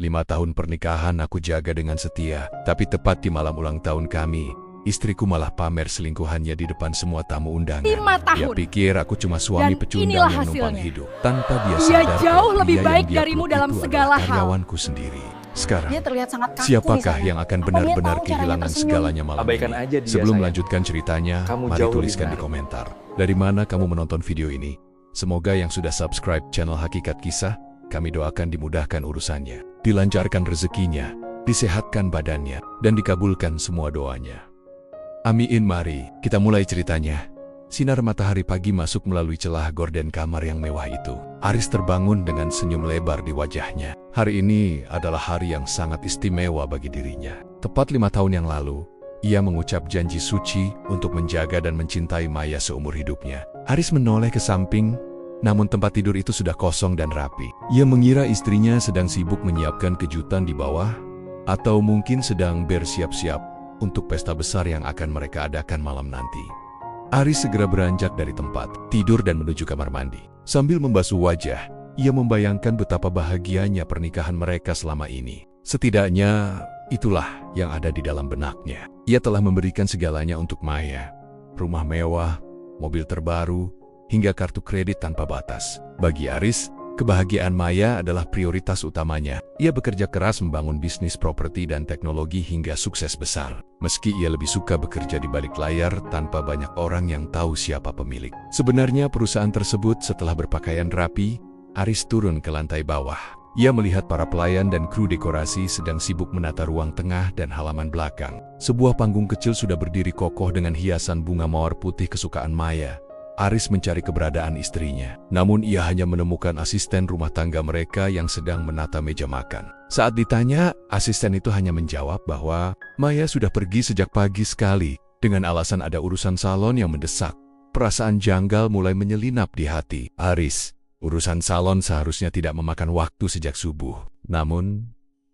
5 tahun pernikahan aku jaga dengan setia, tapi tepat di malam ulang tahun kami, istriku malah pamer selingkuhannya di depan semua tamu undangan. 5 tahun. Dia pikir aku cuma suami Dan pecundang inilah yang numpang hasilnya. hidup. Tanpa dia Dia sadar jauh kalau lebih pria baik yang dia darimu peluk dalam itu segala adalah hal. karyawanku sendiri. Sekarang, Dia terlihat sangat kaku siapakah nih, sayang. yang akan Apa dia benar-benar tahu caranya kehilangan tersenyum? segalanya malam Abaikan ini? aja dia, Sebelum sayang. melanjutkan ceritanya, Kamu mari jauh lebih tuliskan di menarik. komentar. Dari mana kamu menonton video ini? Semoga yang sudah subscribe channel Hakikat Kisah, kami doakan dimudahkan urusannya, dilancarkan rezekinya, disehatkan badannya, dan dikabulkan semua doanya. Amin. Mari kita mulai ceritanya. Sinar matahari pagi masuk melalui celah gorden kamar yang mewah itu. Aris terbangun dengan senyum lebar di wajahnya. Hari ini adalah hari yang sangat istimewa bagi dirinya. Tepat 5 tahun yang lalu, ia mengucap janji suci untuk menjaga dan mencintai Maya seumur hidupnya. Aris menoleh ke samping, namun tempat tidur itu sudah kosong dan rapi. Ia mengira istrinya sedang sibuk menyiapkan kejutan di bawah, atau mungkin sedang bersiap-siap untuk pesta besar yang akan mereka adakan malam nanti. Aris segera beranjak dari tempat tidur dan menuju kamar mandi. Sambil membasuh wajah, ia membayangkan betapa bahagianya pernikahan mereka selama ini. Setidaknya, itulah yang ada di dalam benaknya. Ia telah memberikan segalanya untuk Maya. Rumah mewah, mobil terbaru, hingga kartu kredit tanpa batas. Bagi Aris, kebahagiaan Maya adalah prioritas utamanya. Ia bekerja keras membangun bisnis properti dan teknologi hingga sukses besar. Meski ia lebih suka bekerja di balik layar tanpa banyak orang yang tahu siapa pemilik. Sebenarnya perusahaan tersebut setelah berpakaian rapi, Aris turun ke lantai bawah. Ia melihat para pelayan dan kru dekorasi sedang sibuk menata ruang tengah dan halaman belakang. Sebuah panggung kecil sudah berdiri kokoh dengan hiasan bunga mawar putih kesukaan Maya. Aris mencari keberadaan istrinya, namun ia hanya menemukan asisten rumah tangga mereka yang sedang menata meja makan. Saat ditanya, asisten itu hanya menjawab bahwa Maya sudah pergi sejak pagi sekali, dengan alasan ada urusan salon yang mendesak. Perasaan janggal mulai menyelinap di hati Aris. Urusan salon seharusnya tidak memakan waktu sejak subuh. Namun,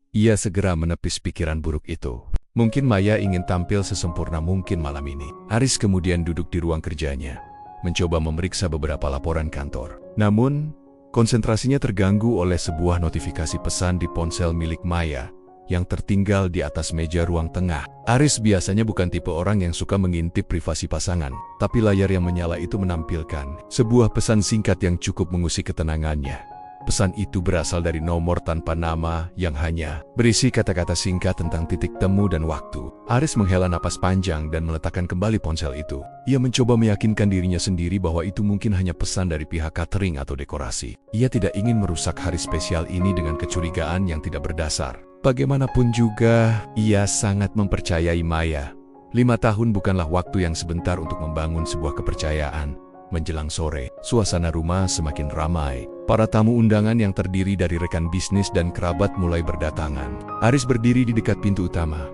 ia segera menepis pikiran buruk itu. Mungkin Maya ingin tampil sesempurna mungkin malam ini. Aris kemudian duduk di ruang kerjanya, mencoba memeriksa beberapa laporan kantor. Namun, konsentrasinya terganggu oleh sebuah notifikasi pesan di ponsel milik Maya yang tertinggal di atas meja ruang tengah. Aris biasanya bukan tipe orang yang suka mengintip privasi pasangan, tapi layar yang menyala itu menampilkan sebuah pesan singkat yang cukup mengusik ketenangannya. Pesan itu berasal dari nomor tanpa nama yang hanya berisi kata-kata singkat tentang titik temu dan waktu. Aris menghela napas panjang dan meletakkan kembali ponsel itu. Ia mencoba meyakinkan dirinya sendiri bahwa itu mungkin hanya pesan dari pihak catering atau dekorasi. Ia tidak ingin merusak hari spesial ini dengan kecurigaan yang tidak berdasar. Bagaimanapun juga, ia sangat mempercayai Maya. 5 tahun bukanlah waktu yang sebentar untuk membangun sebuah kepercayaan. Menjelang sore, suasana rumah semakin ramai. Para tamu undangan yang terdiri dari rekan bisnis dan kerabat mulai berdatangan. Aris berdiri di dekat pintu utama,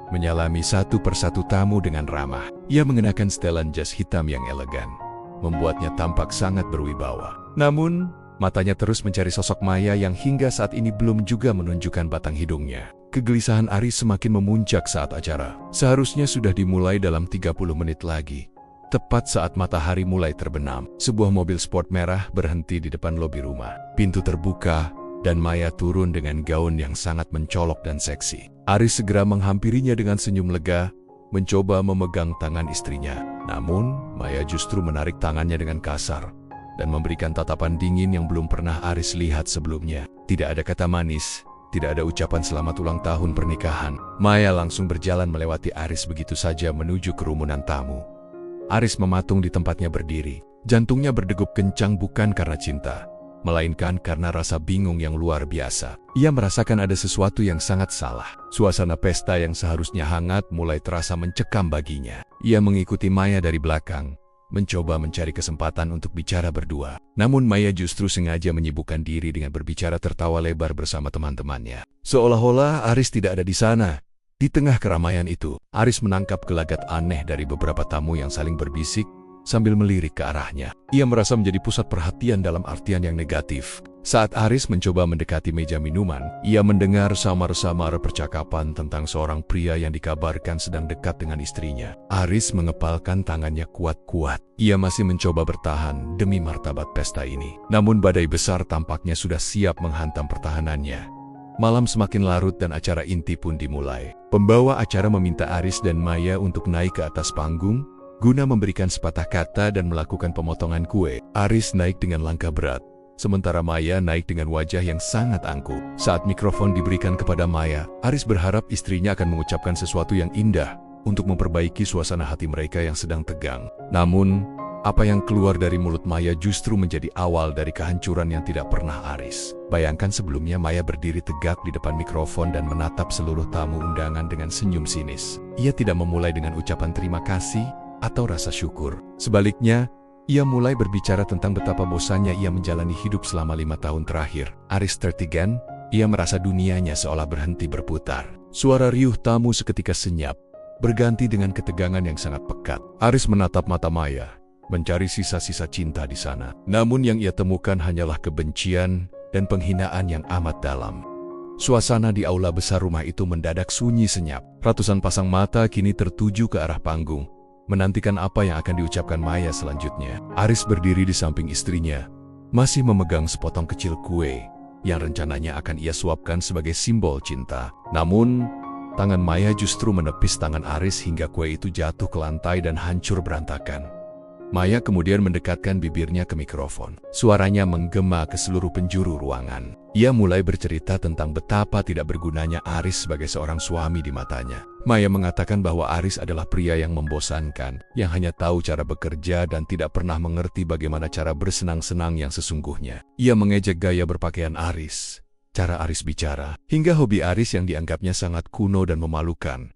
menyalami satu persatu tamu dengan ramah. Ia mengenakan setelan jas hitam yang elegan, membuatnya tampak sangat berwibawa. Namun, matanya terus mencari sosok Maya yang hingga saat ini belum juga menunjukkan batang hidungnya. Kegelisahan Aris semakin memuncak saat acara seharusnya sudah dimulai dalam 30 menit lagi. Tepat saat matahari mulai terbenam, sebuah mobil sport merah berhenti di depan lobi rumah. Pintu terbuka, dan Maya turun dengan gaun yang sangat mencolok dan seksi. Aris segera menghampirinya dengan senyum lega, mencoba memegang tangan istrinya. Namun, Maya justru menarik tangannya dengan kasar, dan memberikan tatapan dingin yang belum pernah Aris lihat sebelumnya. Tidak ada kata manis, tidak ada ucapan selamat ulang tahun pernikahan. Maya langsung berjalan melewati Aris begitu saja menuju kerumunan tamu. Aris mematung di tempatnya berdiri. Jantungnya berdegup kencang bukan karena cinta, melainkan karena rasa bingung yang luar biasa. Ia merasakan ada sesuatu yang sangat salah. Suasana pesta yang seharusnya hangat mulai terasa mencekam baginya. Ia mengikuti Maya dari belakang, mencoba mencari kesempatan untuk bicara berdua. Namun Maya justru sengaja menyibukkan diri dengan berbicara tertawa lebar bersama teman-temannya. Seolah-olah Aris tidak ada di sana. Di tengah keramaian itu, Aris menangkap gelagat aneh dari beberapa tamu yang saling berbisik sambil melirik ke arahnya. Ia merasa menjadi pusat perhatian dalam artian yang negatif. Saat Aris mencoba mendekati meja minuman, ia mendengar samar-samar percakapan tentang seorang pria yang dikabarkan sedang dekat dengan istrinya. Aris mengepalkan tangannya kuat-kuat. Ia masih mencoba bertahan demi martabat pesta ini. Namun badai besar tampaknya sudah siap menghantam pertahanannya. Malam semakin larut dan acara inti pun dimulai. Pembawa acara meminta Aris dan Maya untuk naik ke atas panggung, guna memberikan sepatah kata dan melakukan pemotongan kue. Aris naik dengan langkah berat, sementara Maya naik dengan wajah yang sangat angkuh. Saat mikrofon diberikan kepada Maya, Aris berharap istrinya akan mengucapkan sesuatu yang indah untuk memperbaiki suasana hati mereka yang sedang tegang. Namun, apa yang keluar dari mulut Maya justru menjadi awal dari kehancuran yang tidak pernah Aris. Bayangkan sebelumnya Maya berdiri tegak di depan mikrofon dan menatap seluruh tamu undangan dengan senyum sinis. Ia tidak memulai dengan ucapan terima kasih atau rasa syukur. Sebaliknya, ia mulai berbicara tentang betapa bosannya ia menjalani hidup selama 5 tahun terakhir. Aris tertegun, ia merasa dunianya seolah berhenti berputar. Suara riuh tamu seketika senyap, berganti dengan ketegangan yang sangat pekat. Aris menatap mata Maya, mencari sisa-sisa cinta di sana. Namun yang ia temukan hanyalah kebencian dan penghinaan yang amat dalam. Suasana di aula besar rumah itu mendadak sunyi senyap. Ratusan pasang mata kini tertuju ke arah panggung, menantikan apa yang akan diucapkan Maya selanjutnya. Aris berdiri di samping istrinya, masih memegang sepotong kecil kue yang rencananya akan ia suapkan sebagai simbol cinta. Namun, tangan Maya justru menepis tangan Aris hingga kue itu jatuh ke lantai dan hancur berantakan. Maya kemudian mendekatkan bibirnya ke mikrofon. Suaranya menggema ke seluruh penjuru ruangan. Ia mulai bercerita tentang betapa tidak bergunanya Aris sebagai seorang suami di matanya. Maya mengatakan bahwa Aris adalah pria yang membosankan, yang hanya tahu cara bekerja dan tidak pernah mengerti bagaimana cara bersenang-senang yang sesungguhnya. Ia mengejek gaya berpakaian Aris, cara Aris bicara, hingga hobi Aris yang dianggapnya sangat kuno dan memalukan.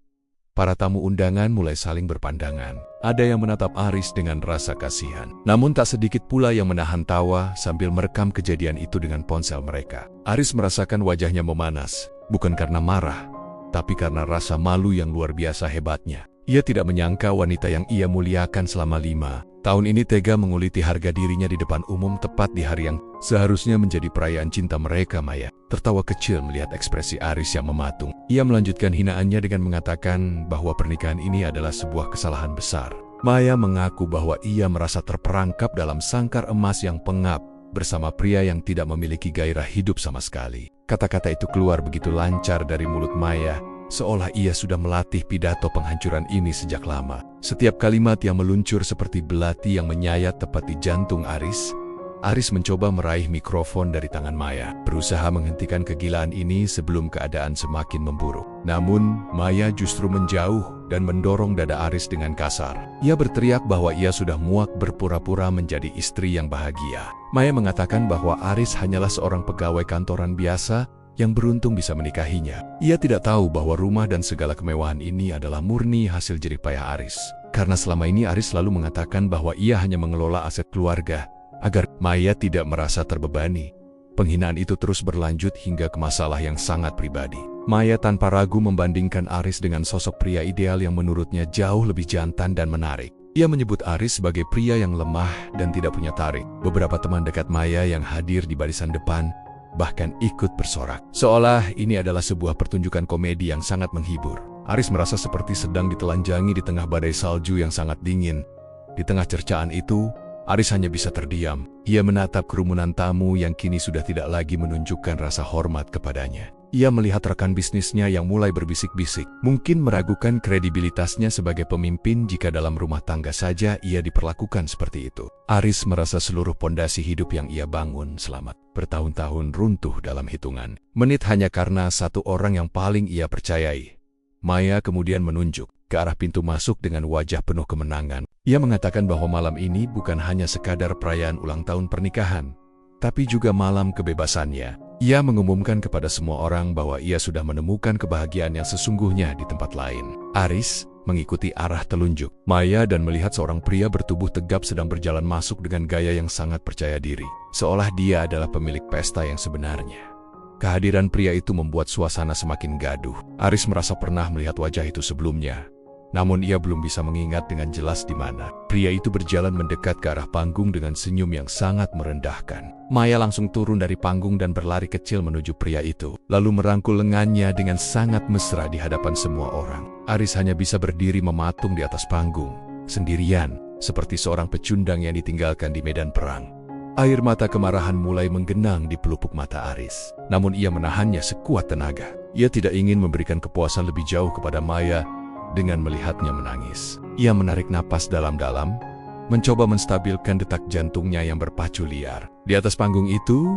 Para tamu undangan mulai saling berpandangan. Ada yang menatap Aris dengan rasa kasihan. Namun tak sedikit pula yang menahan tawa sambil merekam kejadian itu dengan ponsel mereka. Aris merasakan wajahnya memanas, bukan karena marah, tapi karena rasa malu yang luar biasa hebatnya. Ia tidak menyangka wanita yang ia muliakan selama 5 tahun ini tega menguliti harga dirinya di depan umum tepat di hari yang seharusnya menjadi perayaan cinta mereka. Maya tertawa kecil melihat ekspresi Aris yang mematung. Ia melanjutkan hinaannya dengan mengatakan bahwa pernikahan ini adalah sebuah kesalahan besar. Maya mengaku bahwa ia merasa terperangkap dalam sangkar emas yang pengap bersama pria yang tidak memiliki gairah hidup sama sekali. Kata-kata itu keluar begitu lancar dari mulut Maya, seolah ia sudah melatih pidato penghancuran ini sejak lama. Setiap kalimat yang meluncur seperti belati yang menyayat tepat di jantung Aris. Aris mencoba meraih mikrofon dari tangan Maya, berusaha menghentikan kegilaan ini sebelum keadaan semakin memburuk. Namun, Maya justru menjauh dan mendorong dada Aris dengan kasar. Ia berteriak bahwa ia sudah muak berpura-pura menjadi istri yang bahagia. Maya mengatakan bahwa Aris hanyalah seorang pegawai kantoran biasa yang beruntung bisa menikahinya. Ia tidak tahu bahwa rumah dan segala kemewahan ini adalah murni hasil jerih payah Aris. Karena selama ini Aris selalu mengatakan bahwa ia hanya mengelola aset keluarga, agar Maya tidak merasa terbebani. Penghinaan itu terus berlanjut hingga ke masalah yang sangat pribadi. Maya tanpa ragu membandingkan Aris dengan sosok pria ideal yang menurutnya jauh lebih jantan dan menarik. Ia menyebut Aris sebagai pria yang lemah dan tidak punya tarik. Beberapa teman dekat Maya yang hadir di barisan depan bahkan ikut bersorak, seolah ini adalah sebuah pertunjukan komedi yang sangat menghibur. Aris merasa seperti sedang ditelanjangi di tengah badai salju yang sangat dingin. Di tengah cercaan itu, Aris hanya bisa terdiam. Ia menatap kerumunan tamu yang kini sudah tidak lagi menunjukkan rasa hormat kepadanya. Ia melihat rekan bisnisnya yang mulai berbisik-bisik, mungkin meragukan kredibilitasnya sebagai pemimpin jika dalam rumah tangga saja ia diperlakukan seperti itu. Aris merasa seluruh pondasi hidup yang ia bangun selama bertahun-tahun runtuh dalam hitungan menit hanya karena satu orang yang paling ia percayai. Maya kemudian menunjuk ke arah pintu masuk dengan wajah penuh kemenangan. Ia mengatakan bahwa malam ini bukan hanya sekadar perayaan ulang tahun pernikahan, tapi juga malam kebebasannya. Ia mengumumkan kepada semua orang bahwa ia sudah menemukan kebahagiaan yang sesungguhnya di tempat lain. Aris mengikuti arah telunjuk Maya dan melihat seorang pria bertubuh tegap sedang berjalan masuk dengan gaya yang sangat percaya diri, seolah dia adalah pemilik pesta yang sebenarnya. Kehadiran pria itu membuat suasana semakin gaduh. Aris merasa pernah melihat wajah itu sebelumnya, namun ia belum bisa mengingat dengan jelas di mana. Pria itu berjalan mendekat ke arah panggung dengan senyum yang sangat merendahkan. Maya langsung turun dari panggung dan berlari kecil menuju pria itu, lalu merangkul lengannya dengan sangat mesra di hadapan semua orang. Aris hanya bisa berdiri mematung di atas panggung, sendirian, seperti seorang pecundang yang ditinggalkan di medan perang. Air mata kemarahan mulai menggenang di pelupuk mata Aris. Namun ia menahannya sekuat tenaga. Ia tidak ingin memberikan kepuasan lebih jauh kepada Maya dengan melihatnya menangis. Ia menarik napas dalam-dalam, mencoba menstabilkan detak jantungnya yang berpacu liar. Di atas panggung itu,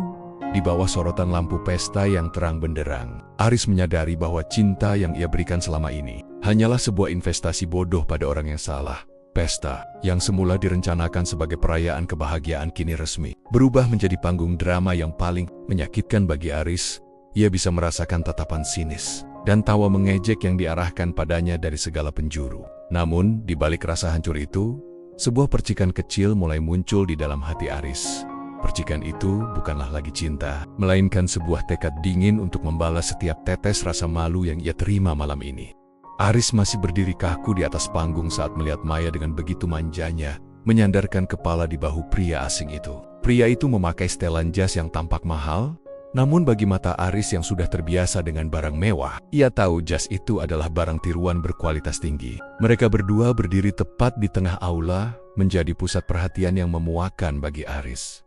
di bawah sorotan lampu pesta yang terang benderang, Aris menyadari bahwa cinta yang ia berikan selama ini hanyalah sebuah investasi bodoh pada orang yang salah. Pesta, yang semula direncanakan sebagai perayaan kebahagiaan kini resmi berubah menjadi panggung drama yang paling menyakitkan bagi Aris. Ia bisa merasakan tatapan sinis dan tawa mengejek yang diarahkan padanya dari segala penjuru. Namun, di balik rasa hancur itu, sebuah percikan kecil mulai muncul di dalam hati Aris. Percikan itu bukanlah lagi cinta, melainkan sebuah tekad dingin untuk membalas setiap tetes rasa malu yang ia terima malam ini. Aris masih berdiri kaku di atas panggung saat melihat Maya dengan begitu manjanya menyandarkan kepala di bahu pria asing itu. Pria itu memakai setelan jas yang tampak mahal, namun bagi mata Aris yang sudah terbiasa dengan barang mewah, ia tahu jas itu adalah barang tiruan berkualitas tinggi. Mereka berdua berdiri tepat di tengah aula, menjadi pusat perhatian yang memuakan bagi Aris.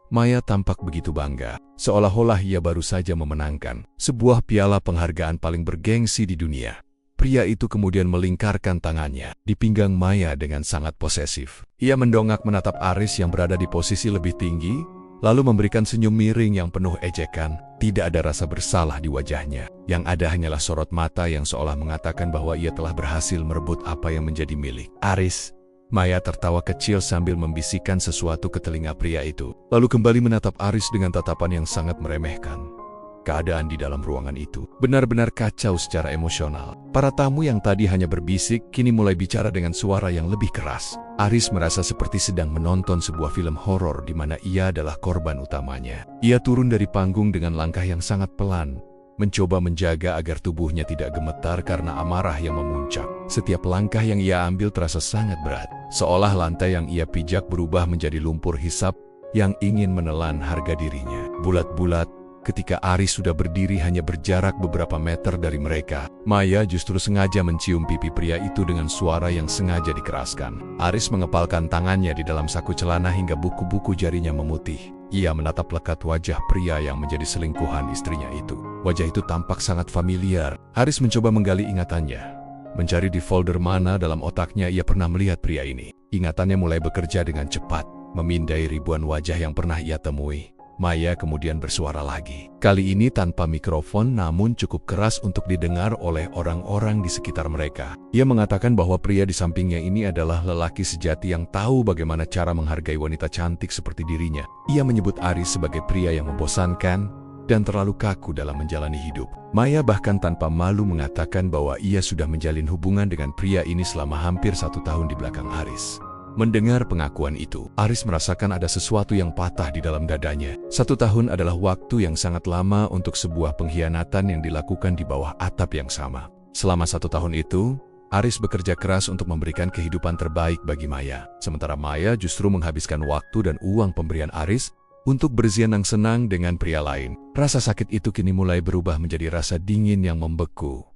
Maya tampak begitu bangga, seolah-olah ia baru saja memenangkan sebuah piala penghargaan paling bergengsi di dunia. Pria itu kemudian melingkarkan tangannya di pinggang Maya dengan sangat posesif. Ia mendongak menatap Aris yang berada di posisi lebih tinggi, lalu memberikan senyum miring yang penuh ejekan. Tidak ada rasa bersalah di wajahnya. Yang ada hanyalah sorot mata yang seolah mengatakan bahwa ia telah berhasil merebut apa yang menjadi milik Aris. Maya tertawa kecil sambil membisikkan sesuatu ke telinga pria itu, lalu kembali menatap Aris dengan tatapan yang sangat meremehkan. Keadaan di dalam ruangan itu benar-benar kacau secara emosional. Para tamu yang tadi hanya berbisik, kini mulai bicara dengan suara yang lebih keras. Aris merasa seperti sedang menonton sebuah film horor di mana ia adalah korban utamanya. Ia turun dari panggung dengan langkah yang sangat pelan, mencoba menjaga agar tubuhnya tidak gemetar karena amarah yang memuncak. Setiap langkah yang ia ambil terasa sangat berat, seolah lantai yang ia pijak berubah menjadi lumpur hisap yang ingin menelan harga dirinya. Bulat-bulat, ketika Aris sudah berdiri hanya berjarak beberapa meter dari mereka, Maya justru sengaja mencium pipi pria itu dengan suara yang sengaja dikeraskan. Aris mengepalkan tangannya di dalam saku celana hingga buku-buku jarinya memutih. Ia menatap lekat wajah pria yang menjadi selingkuhan istrinya itu. Wajah itu tampak sangat familiar. Aris mencoba menggali ingatannya, mencari di folder mana dalam otaknya ia pernah melihat pria ini. Ingatannya mulai bekerja dengan cepat, memindai ribuan wajah yang pernah ia temui. Maya kemudian bersuara lagi. Kali ini tanpa mikrofon namun cukup keras untuk didengar oleh orang-orang di sekitar mereka. Ia mengatakan bahwa pria di sampingnya ini adalah lelaki sejati yang tahu bagaimana cara menghargai wanita cantik seperti dirinya. Ia menyebut Aris sebagai pria yang membosankan dan terlalu kaku dalam menjalani hidup. Maya bahkan tanpa malu mengatakan bahwa ia sudah menjalin hubungan dengan pria ini selama hampir 1 tahun di belakang Aris. Mendengar pengakuan itu, Aris merasakan ada sesuatu yang patah di dalam dadanya. 1 tahun adalah waktu yang sangat lama untuk sebuah pengkhianatan yang dilakukan di bawah atap yang sama. Selama 1 tahun itu, Aris bekerja keras untuk memberikan kehidupan terbaik bagi Maya. Sementara Maya justru menghabiskan waktu dan uang pemberian Aris untuk bersenang-senang dengan pria lain. Rasa sakit itu kini mulai berubah menjadi rasa dingin yang membeku.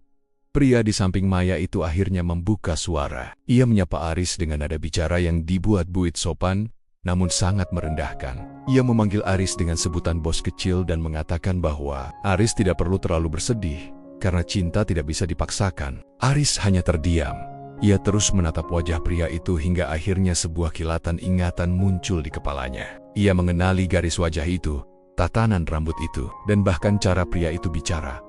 Pria di samping Maya itu akhirnya membuka suara. Ia menyapa Aris dengan nada bicara yang dibuat-buat sopan, namun sangat merendahkan. Ia memanggil Aris dengan sebutan bos kecil dan mengatakan bahwa Aris tidak perlu terlalu bersedih, karena cinta tidak bisa dipaksakan. Aris hanya terdiam. Ia terus menatap wajah pria itu hingga akhirnya sebuah kilatan ingatan muncul di kepalanya. Ia mengenali garis wajah itu, tatanan rambut itu, dan bahkan cara pria itu bicara.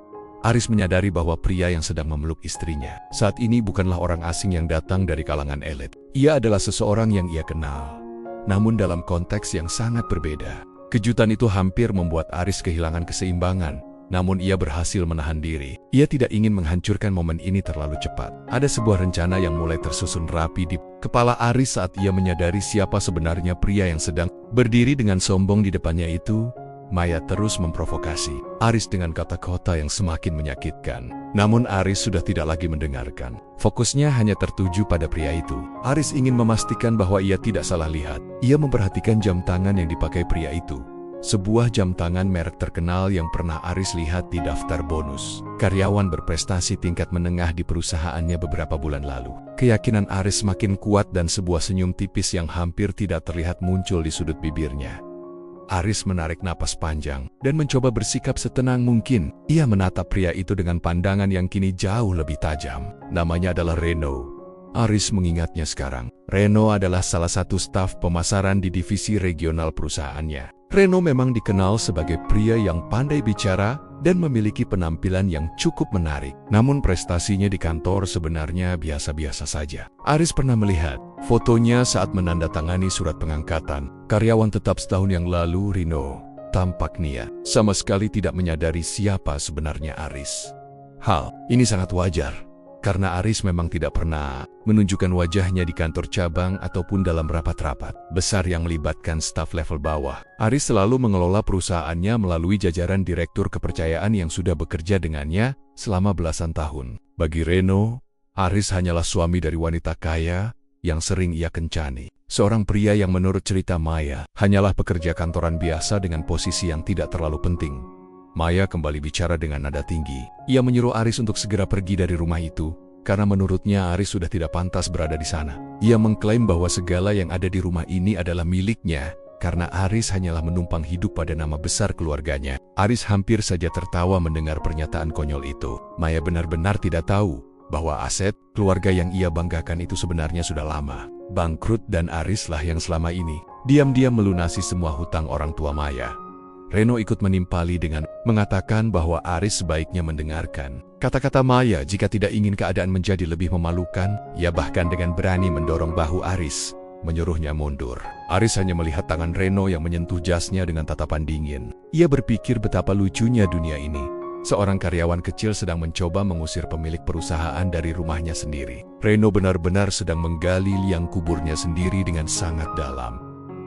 Aris menyadari bahwa pria yang sedang memeluk istrinya saat ini bukanlah orang asing yang datang dari kalangan elit. Ia adalah seseorang yang ia kenal, namun dalam konteks yang sangat berbeda. Kejutan itu hampir membuat Aris kehilangan keseimbangan, namun ia berhasil menahan diri. Ia tidak ingin menghancurkan momen ini terlalu cepat. Ada sebuah rencana yang mulai tersusun rapi di kepala Aris saat ia menyadari siapa sebenarnya pria yang sedang berdiri dengan sombong di depannya itu. Maya terus memprovokasi Aris dengan kata-kata yang semakin menyakitkan. Namun Aris sudah tidak lagi mendengarkan. Fokusnya hanya tertuju pada pria itu. Aris ingin memastikan bahwa ia tidak salah lihat. Ia memperhatikan jam tangan yang dipakai pria itu. Sebuah jam tangan merek terkenal yang pernah Aris lihat di daftar bonus karyawan berprestasi tingkat menengah di perusahaannya beberapa bulan lalu. Keyakinan Aris makin kuat dan sebuah senyum tipis yang hampir tidak terlihat muncul di sudut bibirnya. Aris menarik napas panjang dan mencoba bersikap setenang mungkin. Ia menatap pria itu dengan pandangan yang kini jauh lebih tajam. Namanya adalah Reno. Aris mengingatnya sekarang. Reno adalah salah satu staf pemasaran di divisi regional perusahaannya. Reno memang dikenal sebagai pria yang pandai bicara dan memiliki penampilan yang cukup menarik. Namun prestasinya di kantor sebenarnya biasa-biasa saja. Aris pernah melihat fotonya saat menandatangani surat pengangkatan karyawan tetap setahun yang lalu. Reno tampaknya sama sekali tidak menyadari siapa sebenarnya Aris. Hal ini sangat wajar, karena Aris memang tidak pernah menunjukkan wajahnya di kantor cabang ataupun dalam rapat-rapat besar yang melibatkan staf level bawah. Aris selalu mengelola perusahaannya melalui jajaran direktur kepercayaan yang sudah bekerja dengannya selama belasan tahun. Bagi Reno, Aris hanyalah suami dari wanita kaya yang sering ia kencani. Seorang pria yang menurut cerita Maya hanyalah pekerja kantoran biasa dengan posisi yang tidak terlalu penting. Maya kembali bicara dengan nada tinggi. Ia menyuruh Aris untuk segera pergi dari rumah itu, karena menurutnya Aris sudah tidak pantas berada di sana. Ia mengklaim bahwa segala yang ada di rumah ini adalah miliknya, karena Aris hanyalah menumpang hidup pada nama besar keluarganya. Aris hampir saja tertawa mendengar pernyataan konyol itu. Maya benar-benar tidak tahu bahwa aset keluarga yang ia banggakan itu sebenarnya sudah lama bangkrut, dan Arislah yang selama ini diam-diam melunasi semua hutang orang tua Maya. Reno ikut menimpali dengan mengatakan bahwa Aris sebaiknya mendengarkan kata-kata Maya jika tidak ingin keadaan menjadi lebih memalukan. Ia bahkan dengan berani mendorong bahu Aris, menyuruhnya mundur. Aris hanya melihat tangan Reno yang menyentuh jasnya dengan tatapan dingin. Ia berpikir betapa lucunya dunia ini. Seorang karyawan kecil sedang mencoba mengusir pemilik perusahaan dari rumahnya sendiri. Reno benar-benar sedang menggali liang kuburnya sendiri dengan sangat dalam.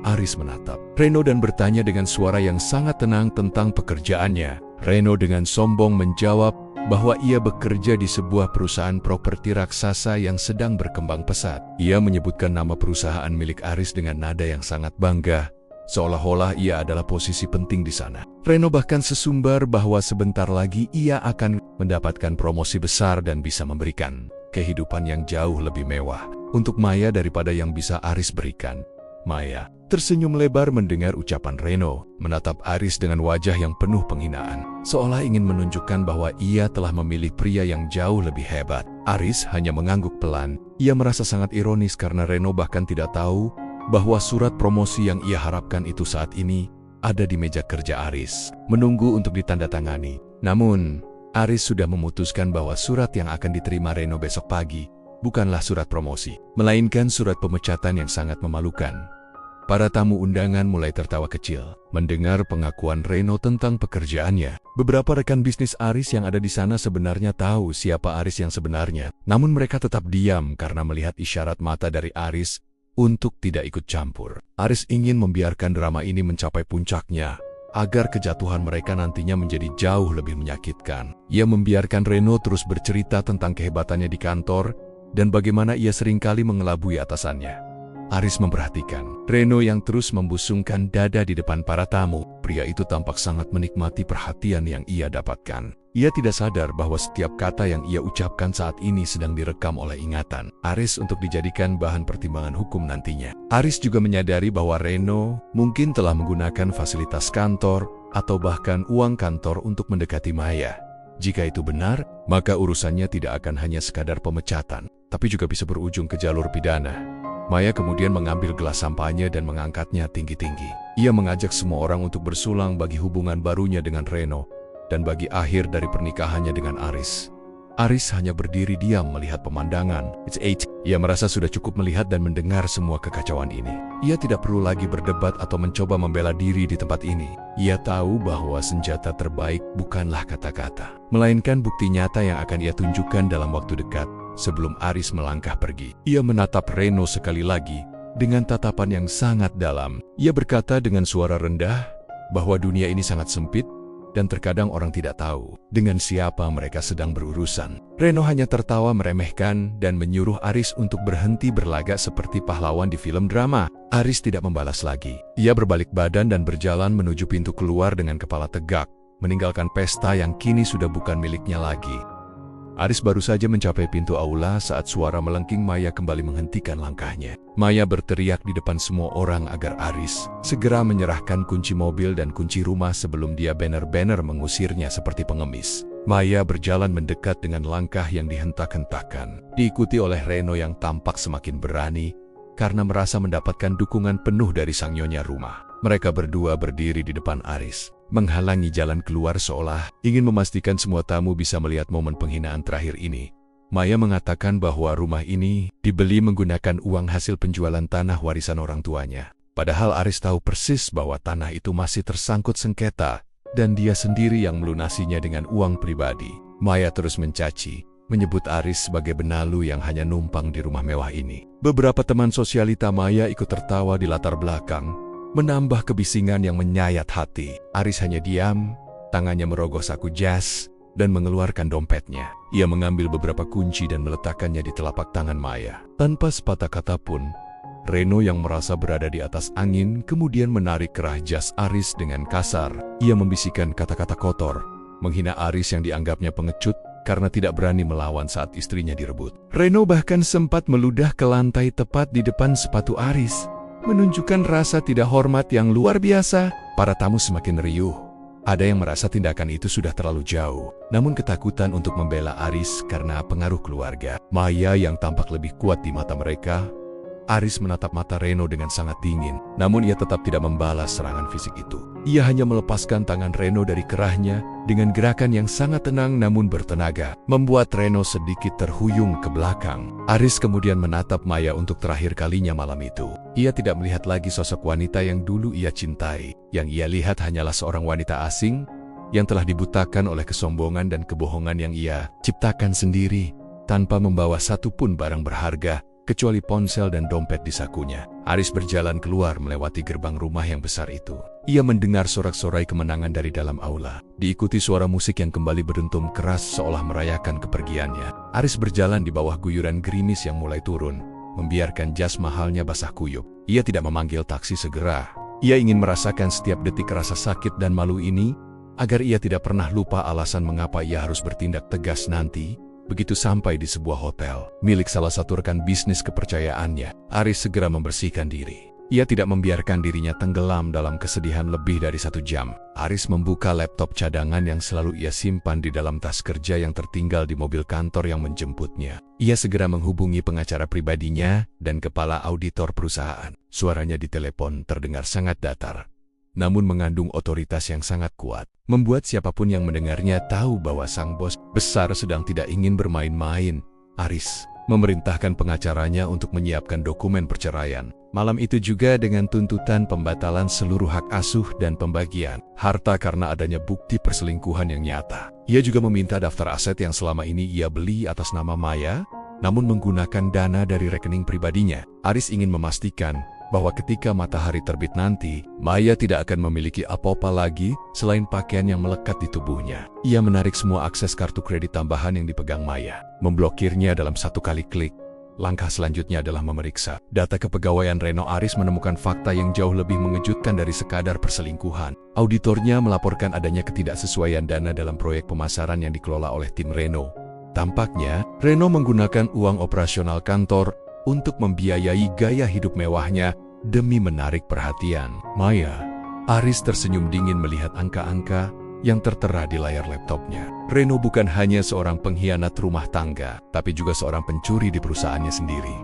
Aris menatap Reno dan bertanya dengan suara yang sangat tenang tentang pekerjaannya. Reno dengan sombong menjawab bahwa ia bekerja di sebuah perusahaan properti raksasa yang sedang berkembang pesat. Ia menyebutkan nama perusahaan milik Aris dengan nada yang sangat bangga, seolah-olah ia adalah posisi penting di sana. Reno bahkan sesumbar bahwa sebentar lagi ia akan mendapatkan promosi besar dan bisa memberikan kehidupan yang jauh lebih mewah untuk Maya daripada yang bisa Aris berikan. Maya tersenyum lebar mendengar ucapan Reno, menatap Aris dengan wajah yang penuh penghinaan, seolah ingin menunjukkan bahwa ia telah memilih pria yang jauh lebih hebat. Aris hanya mengangguk pelan. Ia merasa sangat ironis karena Reno bahkan tidak tahu bahwa surat promosi yang ia harapkan itu saat ini ada di meja kerja Aris, menunggu untuk ditandatangani. Namun, Aris sudah memutuskan bahwa surat yang akan diterima Reno besok pagi bukanlah surat promosi, melainkan surat pemecatan yang sangat memalukan. Para tamu undangan mulai tertawa kecil mendengar pengakuan Reno tentang pekerjaannya. Beberapa rekan bisnis Aris yang ada di sana sebenarnya tahu siapa Aris yang sebenarnya, namun mereka tetap diam karena melihat isyarat mata dari Aris untuk tidak ikut campur. Aris ingin membiarkan drama ini mencapai puncaknya, agar kejatuhan mereka nantinya menjadi jauh lebih menyakitkan. Ia membiarkan Reno terus bercerita tentang kehebatannya di kantor dan bagaimana ia seringkali mengelabui atasannya. Aris memperhatikan Reno yang terus membusungkan dada di depan para tamu. Pria itu tampak sangat menikmati perhatian yang ia dapatkan. Ia tidak sadar bahwa setiap kata yang ia ucapkan saat ini sedang direkam oleh ingatan Aris untuk dijadikan bahan pertimbangan hukum nantinya. Aris juga menyadari bahwa Reno mungkin telah menggunakan fasilitas kantor atau bahkan uang kantor untuk mendekati Maya. Jika itu benar, maka urusannya tidak akan hanya sekadar pemecatan, tapi juga bisa berujung ke jalur pidana. Maya kemudian mengambil gelas sampahnya dan mengangkatnya tinggi-tinggi. Ia mengajak semua orang untuk bersulang bagi hubungan barunya dengan Reno dan bagi akhir dari pernikahannya dengan Aris. Aris hanya berdiri diam melihat pemandangan. Ia merasa sudah cukup melihat dan mendengar semua kekacauan ini. Ia tidak perlu lagi berdebat atau mencoba membela diri di tempat ini. Ia tahu bahwa senjata terbaik bukanlah kata-kata, melainkan bukti nyata yang akan ia tunjukkan dalam waktu dekat. Sebelum Aris melangkah pergi, ia menatap Reno sekali lagi dengan tatapan yang sangat dalam. Ia berkata dengan suara rendah bahwa dunia ini sangat sempit dan terkadang orang tidak tahu dengan siapa mereka sedang berurusan. Reno hanya tertawa meremehkan dan menyuruh Aris untuk berhenti berlagak seperti pahlawan di film drama. Aris tidak membalas lagi. Ia berbalik badan dan berjalan menuju pintu keluar dengan kepala tegak, meninggalkan pesta yang kini sudah bukan miliknya lagi. Aris baru saja mencapai pintu aula saat suara melengking Maya kembali menghentikan langkahnya. Maya berteriak di depan semua orang agar Aris segera menyerahkan kunci mobil dan kunci rumah sebelum dia benar-benar mengusirnya seperti pengemis. Maya berjalan mendekat dengan langkah yang dihentak-hentakan, diikuti oleh Reno yang tampak semakin berani karena merasa mendapatkan dukungan penuh dari sang nyonya rumah. Mereka berdua berdiri di depan Aris, menghalangi jalan keluar seolah ingin memastikan semua tamu bisa melihat momen penghinaan terakhir ini. Maya mengatakan bahwa rumah ini dibeli menggunakan uang hasil penjualan tanah warisan orang tuanya. Padahal Aris tahu persis bahwa tanah itu masih tersangkut sengketa dan dia sendiri yang melunasinya dengan uang pribadi. Maya terus mencaci, menyebut Aris sebagai benalu yang hanya numpang di rumah mewah ini. Beberapa teman sosialita Maya ikut tertawa di latar belakang, menambah kebisingan yang menyayat hati. Aris hanya diam, tangannya merogoh saku jas, dan mengeluarkan dompetnya. Ia mengambil beberapa kunci dan meletakkannya di telapak tangan Maya. Tanpa sepatah kata pun, Reno yang merasa berada di atas angin kemudian menarik kerah jas Aris dengan kasar. Ia membisikkan kata-kata kotor, menghina Aris yang dianggapnya pengecut karena tidak berani melawan saat istrinya direbut. Reno bahkan sempat meludah ke lantai tepat di depan sepatu Aris, menunjukkan rasa tidak hormat yang luar biasa. Para tamu semakin riuh. Ada yang merasa tindakan itu sudah terlalu jauh, namun ketakutan untuk membela Aris karena pengaruh keluarga. Maya yang tampak lebih kuat di mata mereka. Aris menatap mata Reno dengan sangat dingin, namun ia tetap tidak membalas serangan fisik itu. Ia hanya melepaskan tangan Reno dari kerahnya dengan gerakan yang sangat tenang namun bertenaga, membuat Reno sedikit terhuyung ke belakang. Aris kemudian menatap Maya untuk terakhir kalinya malam itu. Ia tidak melihat lagi sosok wanita yang dulu ia cintai. Yang ia lihat hanyalah seorang wanita asing yang telah dibutakan oleh kesombongan dan kebohongan yang ia ciptakan sendiri, tanpa membawa satupun barang berharga kecuali ponsel dan dompet di sakunya. Aris berjalan keluar melewati gerbang rumah yang besar itu. Ia mendengar sorak-sorai kemenangan dari dalam aula, diikuti suara musik yang kembali berdentum keras seolah merayakan kepergiannya. Aris berjalan di bawah guyuran gerimis yang mulai turun, membiarkan jas mahalnya basah kuyup. Ia tidak memanggil taksi segera. Ia ingin merasakan setiap detik rasa sakit dan malu ini, agar ia tidak pernah lupa alasan mengapa ia harus bertindak tegas nanti. Begitu sampai di sebuah hotel, milik salah satu rekan bisnis kepercayaannya, Aris segera membersihkan diri. Ia tidak membiarkan dirinya tenggelam dalam kesedihan lebih dari 1 jam. Aris membuka laptop cadangan yang selalu ia simpan di dalam tas kerja yang tertinggal di mobil kantor yang menjemputnya. Ia segera menghubungi pengacara pribadinya dan kepala auditor perusahaan. Suaranya di telepon terdengar sangat datar, namun mengandung otoritas yang sangat kuat, membuat siapapun yang mendengarnya tahu bahwa sang bos besar sedang tidak ingin bermain-main. Aris memerintahkan pengacaranya untuk menyiapkan dokumen perceraian. Malam itu juga dengan tuntutan pembatalan seluruh hak asuh dan pembagian harta karena adanya bukti perselingkuhan yang nyata. Ia juga meminta daftar aset yang selama ini ia beli atas nama Maya, namun menggunakan dana dari rekening pribadinya. Aris ingin memastikan bahwa ketika matahari terbit nanti, Maya tidak akan memiliki apa-apa lagi selain pakaian yang melekat di tubuhnya. Ia menarik semua akses kartu kredit tambahan yang dipegang Maya, memblokirnya dalam 1 kali klik. Langkah selanjutnya adalah memeriksa data kepegawaian Reno. Aris menemukan fakta yang jauh lebih mengejutkan dari sekadar perselingkuhan. Auditornya melaporkan adanya ketidaksesuaian dana dalam proyek pemasaran yang dikelola oleh tim Reno. Tampaknya, Reno menggunakan uang operasional kantor untuk membiayai gaya hidup mewahnya demi menarik perhatian Maya. Aris tersenyum dingin melihat angka-angka yang tertera di layar laptopnya. Reno bukan hanya seorang pengkhianat rumah tangga, tapi juga seorang pencuri di perusahaannya sendiri.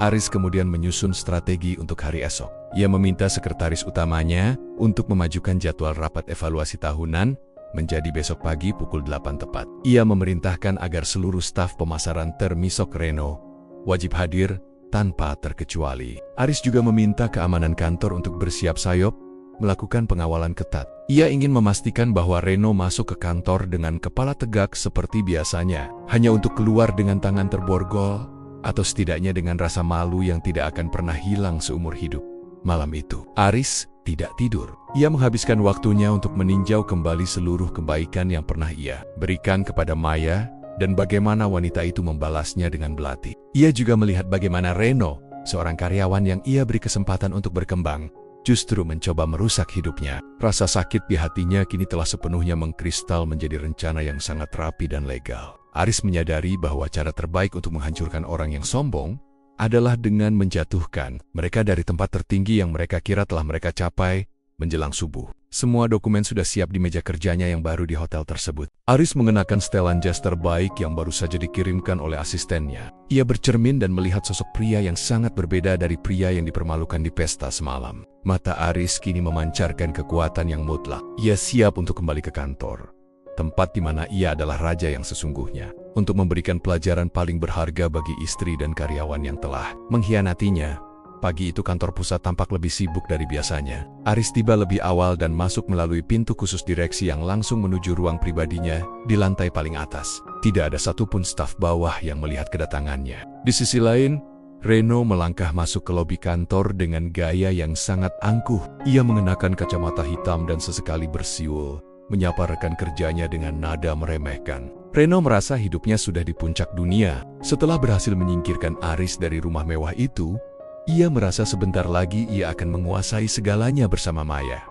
Aris kemudian menyusun strategi untuk hari esok. Ia meminta sekretaris utamanya untuk memajukan jadwal rapat evaluasi tahunan menjadi besok pagi pukul 8 tepat. Ia memerintahkan agar seluruh staf pemasaran termasuk Reno wajib hadir tanpa terkecuali. Aris juga meminta keamanan kantor untuk bersiap sayap, melakukan pengawalan ketat. Ia ingin memastikan bahwa Reno masuk ke kantor dengan kepala tegak seperti biasanya, hanya untuk keluar dengan tangan terborgol, atau setidaknya dengan rasa malu yang tidak akan pernah hilang seumur hidup. Malam itu, Aris tidak tidur. Ia menghabiskan waktunya untuk meninjau kembali seluruh kebaikan yang pernah ia berikan kepada Maya, dan bagaimana wanita itu membalasnya dengan belati. Ia juga melihat bagaimana Reno, seorang karyawan yang ia beri kesempatan untuk berkembang, justru mencoba merusak hidupnya. Rasa sakit di hatinya kini telah sepenuhnya mengkristal menjadi rencana yang sangat rapi dan legal. Aris menyadari bahwa cara terbaik untuk menghancurkan orang yang sombong adalah dengan menjatuhkan mereka dari tempat tertinggi yang mereka kira telah mereka capai menjelang subuh. Semua dokumen sudah siap di meja kerjanya yang baru di hotel tersebut. Aris mengenakan setelan jas terbaik yang baru saja dikirimkan oleh asistennya. Ia bercermin dan melihat sosok pria yang sangat berbeda dari pria yang dipermalukan di pesta semalam. Mata Aris kini memancarkan kekuatan yang mutlak. Ia siap untuk kembali ke kantor, tempat di mana ia adalah raja yang sesungguhnya, untuk memberikan pelajaran paling berharga bagi istri dan karyawan yang telah mengkhianatinya. Pagi itu kantor pusat tampak lebih sibuk dari biasanya. Aris tiba lebih awal dan masuk melalui pintu khusus direksi yang langsung menuju ruang pribadinya di lantai paling atas. Tidak ada satupun staf bawah yang melihat kedatangannya. Di sisi lain, Reno melangkah masuk ke lobi kantor dengan gaya yang sangat angkuh. Ia mengenakan kacamata hitam dan sesekali bersiul, menyapa rekan kerjanya dengan nada meremehkan. Reno merasa hidupnya sudah di puncak dunia. Setelah berhasil menyingkirkan Aris dari rumah mewah itu, ia merasa sebentar lagi ia akan menguasai segalanya bersama Maya.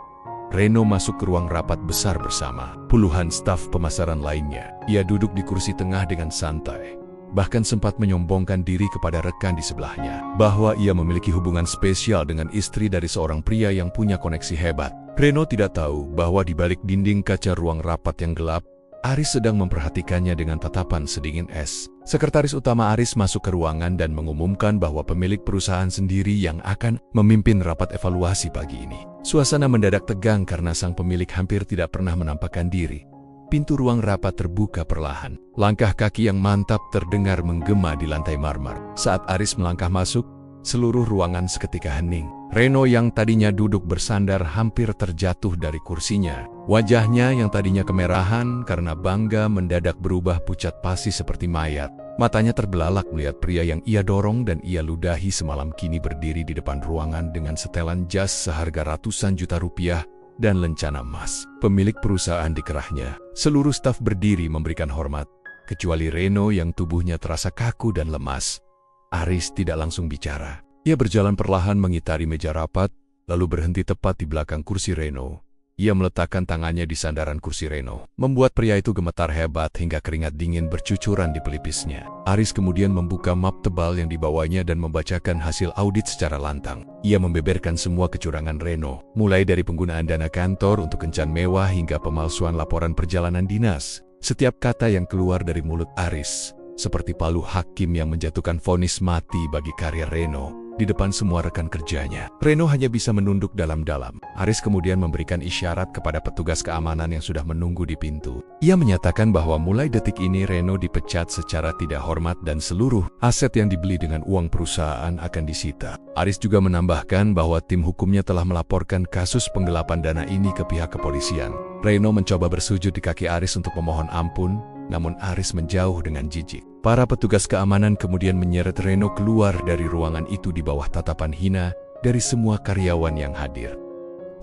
Reno masuk ke ruang rapat besar bersama puluhan staf pemasaran lainnya. Ia duduk di kursi tengah dengan santai, bahkan sempat menyombongkan diri kepada rekan di sebelahnya bahwa ia memiliki hubungan spesial dengan istri dari seorang pria yang punya koneksi hebat. Reno tidak tahu bahwa di balik dinding kaca ruang rapat yang gelap, Aris sedang memperhatikannya dengan tatapan sedingin es. Sekretaris utama Aris masuk ke ruangan dan mengumumkan bahwa pemilik perusahaan sendiri yang akan memimpin rapat evaluasi pagi ini. Suasana mendadak tegang karena sang pemilik hampir tidak pernah menampakkan diri. Pintu ruang rapat terbuka perlahan. Langkah kaki yang mantap terdengar menggema di lantai marmer. Saat Aris melangkah masuk, seluruh ruangan seketika hening. Reno yang tadinya duduk bersandar hampir terjatuh dari kursinya. Wajahnya yang tadinya kemerahan karena bangga mendadak berubah pucat pasi seperti mayat. Matanya terbelalak melihat pria yang ia dorong dan ia ludahi semalam kini berdiri di depan ruangan dengan setelan jas seharga ratusan juta rupiah dan lencana emas. Pemilik perusahaan dikerahnya. Seluruh staf berdiri memberikan hormat, kecuali Reno yang tubuhnya terasa kaku dan lemas. Aris tidak langsung bicara. Ia berjalan perlahan mengitari meja rapat, lalu berhenti tepat di belakang kursi Reno. Ia meletakkan tangannya di sandaran kursi Reno, membuat pria itu gemetar hebat hingga keringat dingin bercucuran di pelipisnya. Aris kemudian membuka map tebal yang dibawanya dan membacakan hasil audit secara lantang. Ia membeberkan semua kecurangan Reno, mulai dari penggunaan dana kantor untuk kencan mewah hingga pemalsuan laporan perjalanan dinas. Setiap kata yang keluar dari mulut Aris seperti palu hakim yang menjatuhkan vonis mati bagi karir Reno di depan semua rekan kerjanya. Reno hanya bisa menunduk dalam-dalam. Aris kemudian memberikan isyarat kepada petugas keamanan yang sudah menunggu di pintu. Ia menyatakan bahwa mulai detik ini Reno dipecat secara tidak hormat dan seluruh aset yang dibeli dengan uang perusahaan akan disita. Aris juga menambahkan bahwa tim hukumnya telah melaporkan kasus penggelapan dana ini ke pihak kepolisian. Reno mencoba bersujud di kaki Aris untuk memohon ampun, namun Aris menjauh dengan jijik. Para petugas keamanan kemudian menyeret Reno keluar dari ruangan itu di bawah tatapan hina dari semua karyawan yang hadir.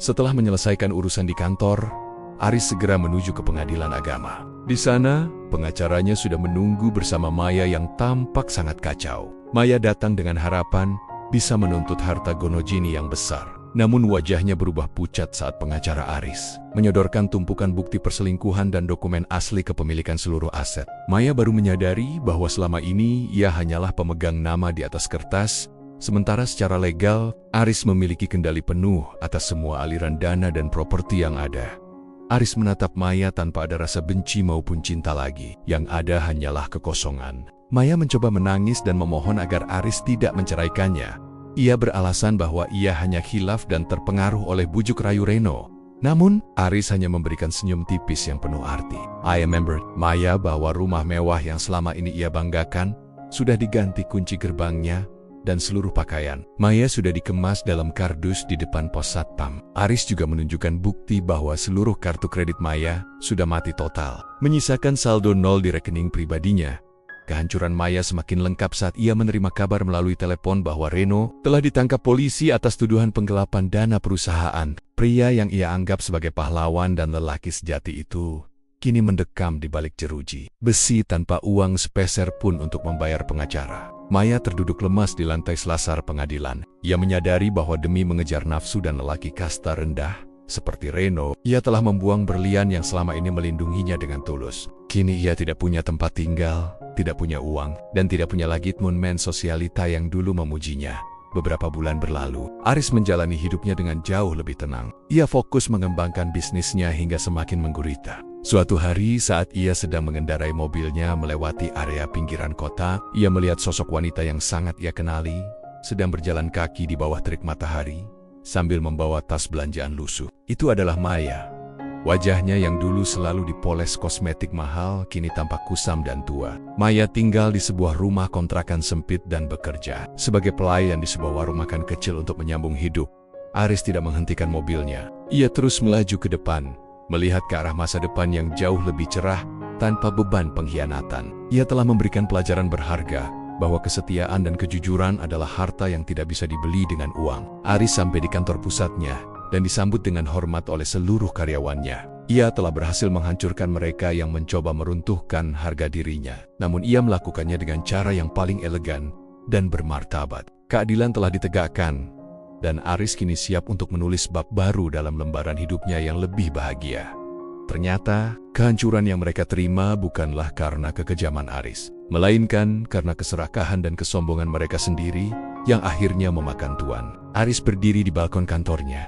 Setelah menyelesaikan urusan di kantor, Aris segera menuju ke pengadilan agama. Di sana, pengacaranya sudah menunggu bersama Maya yang tampak sangat kacau. Maya datang dengan harapan bisa menuntut harta Gonojini yang besar. Namun wajahnya berubah pucat saat pengacara Aris menyodorkan tumpukan bukti perselingkuhan dan dokumen asli kepemilikan seluruh aset. Maya baru menyadari bahwa selama ini ia hanyalah pemegang nama di atas kertas, sementara secara legal, Aris memiliki kendali penuh atas semua aliran dana dan properti yang ada. Aris menatap Maya tanpa ada rasa benci maupun cinta lagi. Yang ada hanyalah kekosongan. Maya mencoba menangis dan memohon agar Aris tidak menceraikannya. Ia beralasan bahwa ia hanya khilaf dan terpengaruh oleh bujuk rayu Reno. Namun, Aris hanya memberikan senyum tipis yang penuh arti. I remember Maya bahwa rumah mewah yang selama ini ia banggakan sudah diganti kunci gerbangnya dan seluruh pakaian. Maya sudah dikemas dalam kardus di depan pos satpam. Aris juga menunjukkan bukti bahwa seluruh kartu kredit Maya sudah mati total, menyisakan saldo nol di rekening pribadinya. Kehancuran Maya semakin lengkap saat ia menerima kabar melalui telepon bahwa Reno telah ditangkap polisi atas tuduhan penggelapan dana perusahaan. Pria yang ia anggap sebagai pahlawan dan lelaki sejati itu kini mendekam di balik jeruji besi tanpa uang sepeser pun untuk membayar pengacara. Maya terduduk lemas di lantai selasar pengadilan. Ia menyadari bahwa demi mengejar nafsu dan lelaki kasta rendah, Seperti Reno, ia telah membuang berlian yang selama ini melindunginya dengan tulus. Kini ia tidak punya tempat tinggal, tidak punya uang, dan tidak punya lagi teman sosialita yang dulu memujinya. Beberapa bulan berlalu, Aris menjalani hidupnya dengan jauh lebih tenang. Ia fokus mengembangkan bisnisnya hingga semakin menggurita. Suatu hari saat ia sedang mengendarai mobilnya melewati area pinggiran kota, ia melihat sosok wanita yang sangat ia kenali, sedang berjalan kaki di bawah terik matahari, sambil membawa tas belanjaan lusuh. Itu adalah Maya. Wajahnya yang dulu selalu dipoles kosmetik mahal, kini tampak kusam dan tua. Maya tinggal di sebuah rumah kontrakan sempit dan bekerja sebagai pelayan di sebuah warung makan kecil untuk menyambung hidup. Aris tidak menghentikan mobilnya. Ia terus melaju ke depan, melihat ke arah masa depan yang jauh lebih cerah, tanpa beban pengkhianatan. Ia telah memberikan pelajaran berharga, bahwa kesetiaan dan kejujuran adalah harta yang tidak bisa dibeli dengan uang. Aris sampai di kantor pusatnya, dan disambut dengan hormat oleh seluruh karyawannya. Ia telah berhasil menghancurkan mereka yang mencoba meruntuhkan harga dirinya. Namun ia melakukannya dengan cara yang paling elegan dan bermartabat. Keadilan telah ditegakkan, dan Aris kini siap untuk menulis bab baru dalam lembaran hidupnya yang lebih bahagia. Ternyata, kehancuran yang mereka terima bukanlah karena kekejaman Aris, melainkan karena keserakahan dan kesombongan mereka sendiri yang akhirnya memakan tuan. Aris berdiri di balkon kantornya,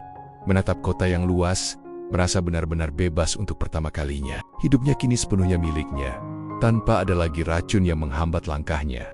menatap kota yang luas, merasa benar-benar bebas untuk pertama kalinya. Hidupnya kini sepenuhnya miliknya, tanpa ada lagi racun yang menghambat langkahnya.